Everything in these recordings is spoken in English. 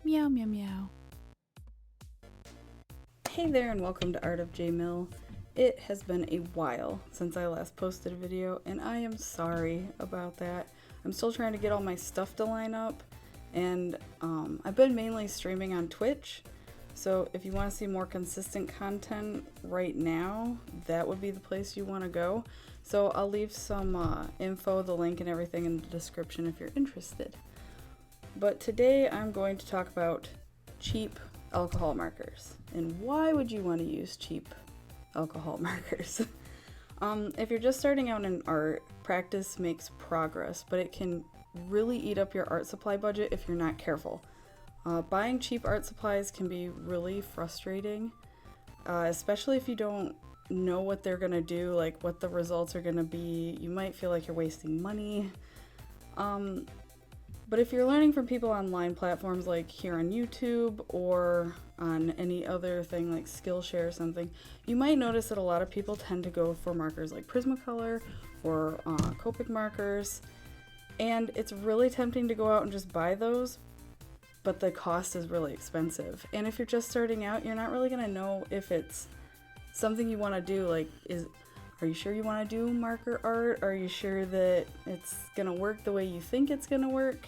Meow, meow, meow. Hey there and welcome to Art of J Mill. It has been a while since I last posted a video and I am sorry about that. I'm still trying to get all my stuff to line up and I've been mainly streaming on Twitch. So if you want to see more consistent content right now, that would be the place you want to go. So I'll leave some info, the link and everything in the description if you're interested. But today I'm going to talk about cheap alcohol markers. And why would you want to use cheap alcohol markers? If you're just starting out in art, practice makes progress, but it can really eat up your art supply budget if you're not careful. Buying cheap art supplies can be really frustrating, especially if you don't know what they're gonna do, like what the results are gonna be. You might feel like you're wasting money. But if you're learning from people on online platforms like here on YouTube or on any other thing like Skillshare or something, you might notice that a lot of people tend to go for markers like Prismacolor or Copic markers. And it's really tempting to go out and just buy those, but the cost is really expensive. And if you're just starting out, you're not really gonna know if it's something you wanna do. Like, are you sure you wanna do marker art? Are you sure that it's gonna work the way you think it's gonna work?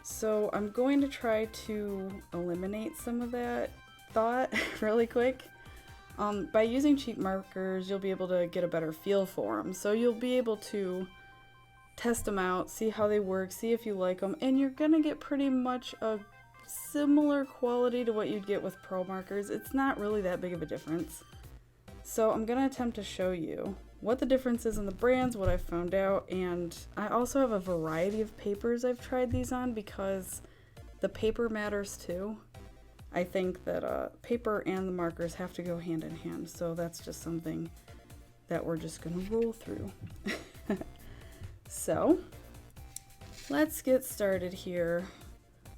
So I'm going to try to eliminate some of that thought really quick. By using cheap markers, you'll be able to get a better feel for them. So you'll be able to test them out, see how they work, see if you like them, and you're gonna get pretty much a similar quality to what you'd get with pro markers. It's not really that big of a difference. So I'm gonna attempt to show you what the difference is in the brands, what I've found out, and I also have a variety of papers I've tried these on because the paper matters too. I think that paper and the markers have to go hand in hand, so that's just something that we're just gonna roll through. So let's get started here.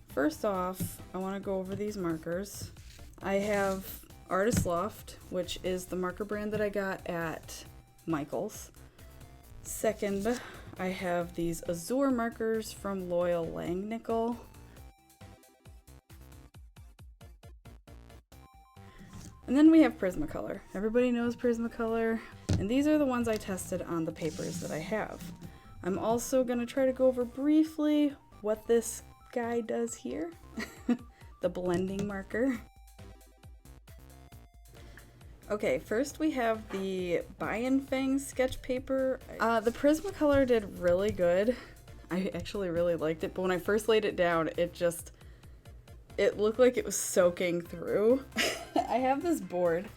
First off, I want to go over these markers. I have Artist Loft, which is the marker brand that I got at Michael's. Second, I have these Azure markers from Loyal Langnickel. And then we have Prismacolor. Everybody knows Prismacolor, and these are the ones I tested on the papers that I have. I'm also going to try to go over briefly what this guy does here, the blending marker. Okay, first we have the Bienfang sketch paper. The Prismacolor did really good. I actually really liked it, but when I first laid it down, it looked like it was soaking through. I have this board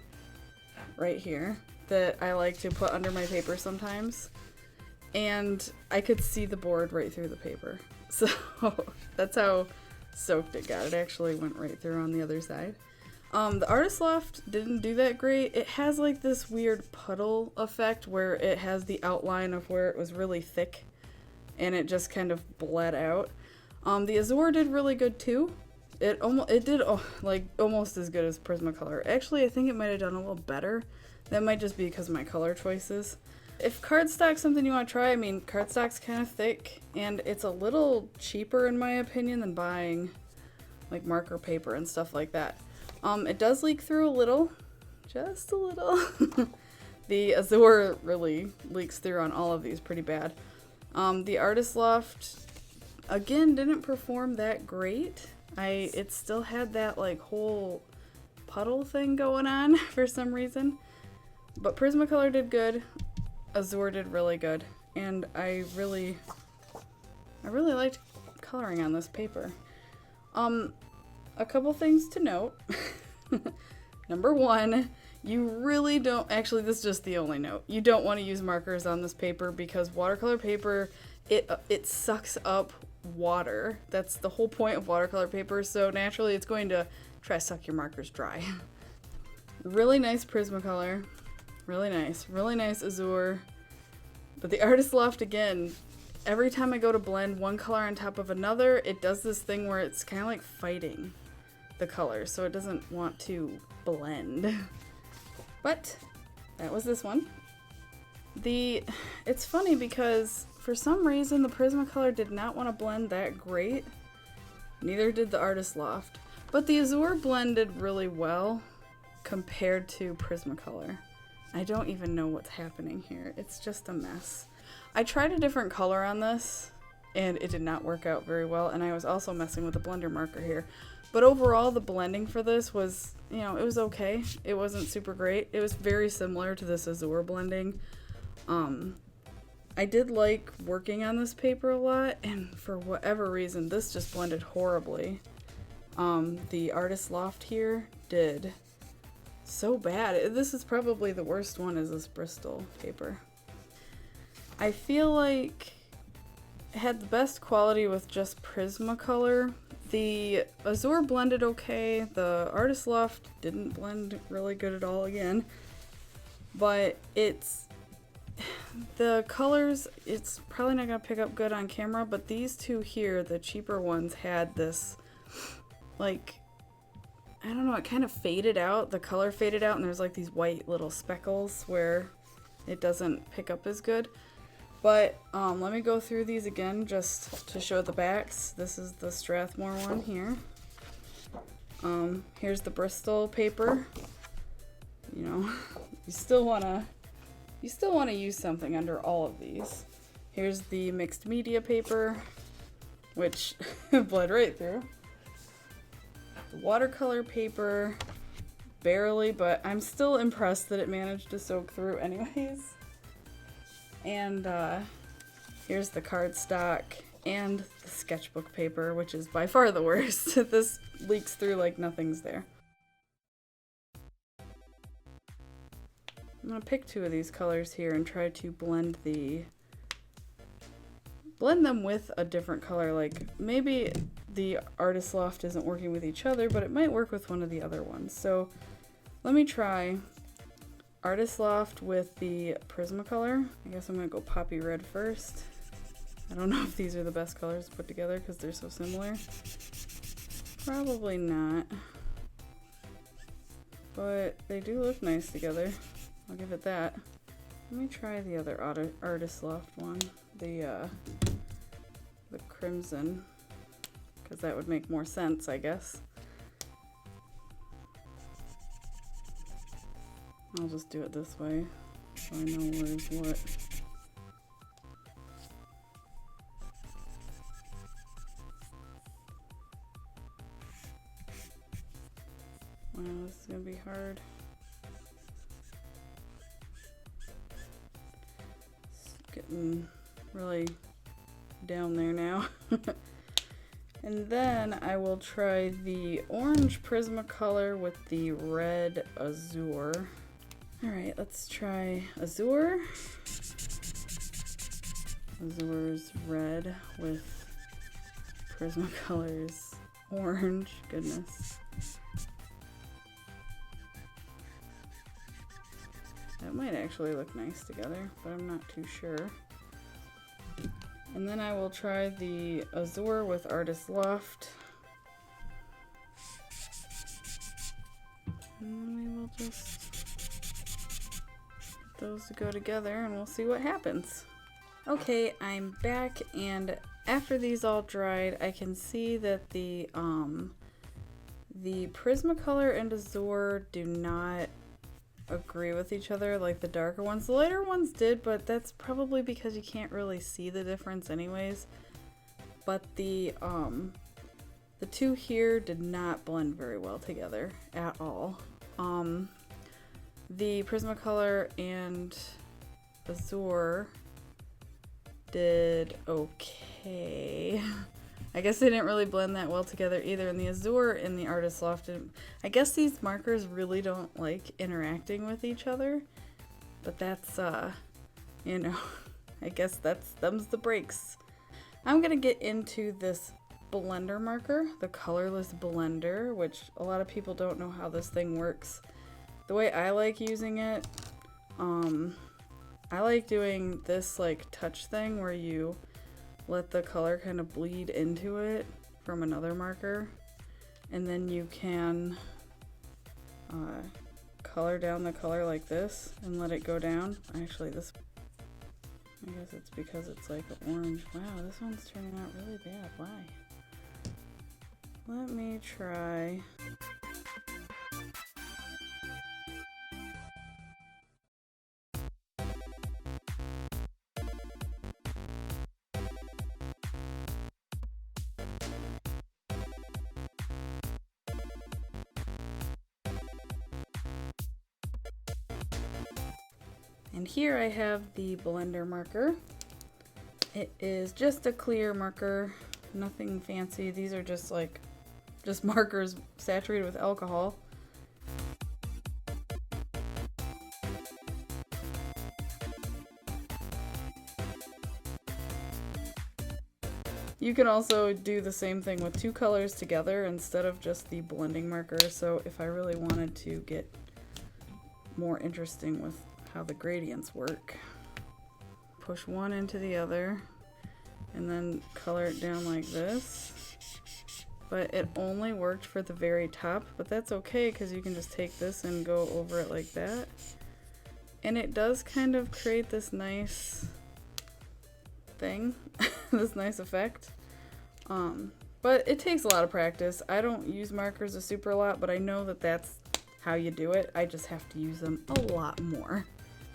right here that I like to put under my paper sometimes, and I could see the board right through the paper. So that's how soaked it got. It actually went right through on the other side. The Artist Loft didn't do that great. It has like this weird puddle effect where it has the outline of where it was really thick and it just kind of bled out. The Azure did really good too. It did like almost as good as Prismacolor. Actually, I think it might have done a little better. That might just be because of my color choices. If cardstock's something you want to try, I mean, cardstock's kind of thick and it's a little cheaper in my opinion than buying like marker paper and stuff like that. It does leak through a little, just a little. The Azure really leaks through on all of these pretty bad. The Artist Loft, again, didn't perform that great. It still had that like whole puddle thing going on for some reason. But Prismacolor did good. Azure did really good. And I really liked coloring on this paper. A couple things to note. Number one, you really don't, actually this is just the only note, you don't want to use markers on this paper because watercolor paper, it sucks up water. That's the whole point of watercolor paper, so naturally it's going to try to suck your markers dry. Really nice Prismacolor, really nice Azure. But the Artist Loft, again, every time I go to blend one color on top of another, it does this thing where it's kind of like fighting the colors, so it doesn't want to blend. But that was this one. It's funny because for some reason the Prismacolor did not want to blend that great. Neither did the Artist Loft. But the Azure blended really well compared to Prismacolor. I don't even know what's happening here. It's just a mess. I tried a different color on this and it did not work out very well, and I was also messing with the blender marker here. But overall, the blending for this was, you know, it was okay. It wasn't super great. It was very similar to this Azure blending. I did like working on this paper a lot, and for whatever reason, this just blended horribly. The Artist Loft here did so bad. This is probably the worst one, is this Bristol paper. I feel like it had the best quality with just Prismacolor. The Azure blended okay. The Artist Loft didn't blend really good at all again. But the colors, it's probably not going to pick up good on camera, but these two here, the cheaper ones, had this, like, I don't know, it kind of faded out. The color faded out, and there's like these white little speckles where it doesn't pick up as good. But let me go through these again just to show the backs. This is the Strathmore one here. Here's the Bristol paper. You know, you still wanna use something under all of these. Here's the mixed media paper, which bled right through. The watercolor paper, barely, but I'm still impressed that it managed to soak through anyways. And here's the cardstock and the sketchbook paper, which is by far the worst. This leaks through like nothing's there. I'm gonna pick two of these colors here and try to blend them with a different color. Like maybe the Artist Loft isn't working with each other, but it might work with one of the other ones. So let me try Artist Loft with the Prismacolor. I guess I'm gonna go Poppy Red first. I don't know if these are the best colors to put together because they're so similar. Probably not. But they do look nice together. I'll give it that. Let me try the other Artist Loft one. The Crimson. Because that would make more sense, I guess. I'll just do it this way so I know where's what. Wow, this is gonna be hard. It's getting really down there now. And then I will try the orange Prismacolor with the red Azure. Alright, let's try Azure. Azure's red with Prismacolor's orange. Goodness. That might actually look nice together, but I'm not too sure. And then I will try the Azure with Artist Loft. And then we will just put those to go together and we'll see what happens. Okay, I'm back, and after these all dried, I can see that the Prismacolor and Azure do not agree with each other like the darker ones. The lighter ones did, but that's probably because you can't really see the difference anyways. But the two here did not blend very well together at all. The Prismacolor and Azure did okay. I guess they didn't really blend that well together either. And the Azure and the Artist Loft didn't. I guess these markers really don't like interacting with each other. But that's, you know, I guess them's the breaks. I'm gonna get into this blender marker, the colorless blender, which a lot of people don't know how this thing works. The way I like using it, I like doing this like touch thing where you let the color kind of bleed into it from another marker, and then you can color down the color like this and let it go down. Actually, this, I guess it's because it's like orange. Wow, this one's turning out really bad. Why? let me try. And here I have the blender marker. It is just a clear marker, nothing fancy. These are just markers saturated with alcohol. You can also do the same thing with two colors together instead of just the blending marker. So if I really wanted to get more interesting with how the gradients work, push one into the other and then color it down like this. But it only worked for the very top, but that's okay because you can just take this and go over it like that. And it does kind of create this nice thing, this nice effect. But it takes a lot of practice. I don't use markers a super lot, but I know that that's how you do it. I just have to use them a lot more.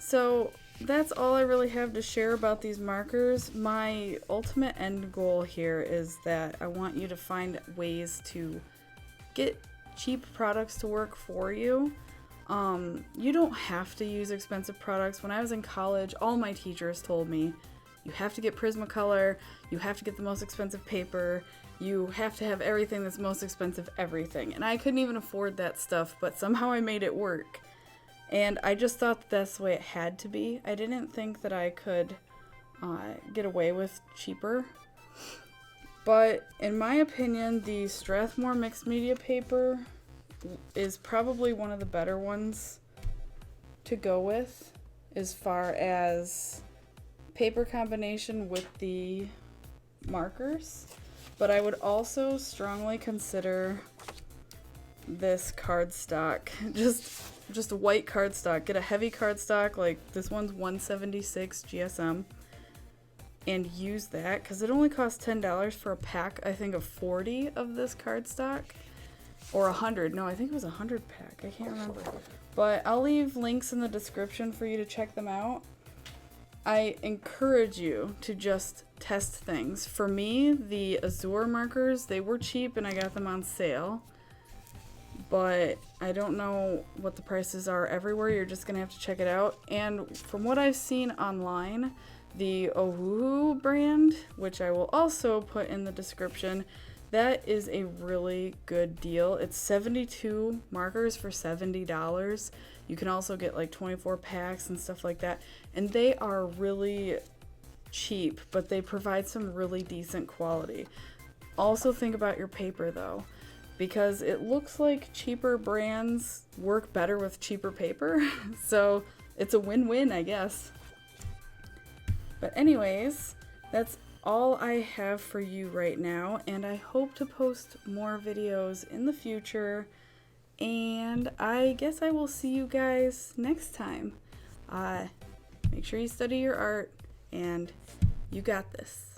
So that's all I really have to share about these markers. My ultimate end goal here is that I want you to find ways to get cheap products to work for you. You don't have to use expensive products. When I was in college, all my teachers told me, you have to get Prismacolor, you have to get the most expensive paper, you have to have everything that's most expensive everything. And I couldn't even afford that stuff, but somehow I made it work. And I just thought that that's the way it had to be. I didn't think that I could get away with cheaper. But in my opinion, the Strathmore Mixed Media paper is probably one of the better ones to go with as far as paper combination with the markers. But I would also strongly consider this cardstock. Just a white cardstock. Get a heavy cardstock, like this one's 176 GSM, and use that because it only costs $10 for a pack, I think, of 40 of this cardstock. Or 100. No, I think it was a 100 pack. I can't remember. But I'll leave links in the description for you to check them out. I encourage you to just test things. For me, the Azure markers, they were cheap and I got them on sale. But I don't know what the prices are everywhere. You're just going to have to check it out. And from what I've seen online, the Ohuhu brand, which I will also put in the description, that is a really good deal. It's 72 markers for $70. You can also get like 24 packs and stuff like that. And they are really cheap, but they provide some really decent quality. Also think about your paper though, because it looks like cheaper brands work better with cheaper paper. So it's a win-win, I guess. But anyways, that's all I have for you right now, and I hope to post more videos in the future, and I guess I will see you guys next time. Make sure you study your art, and you got this.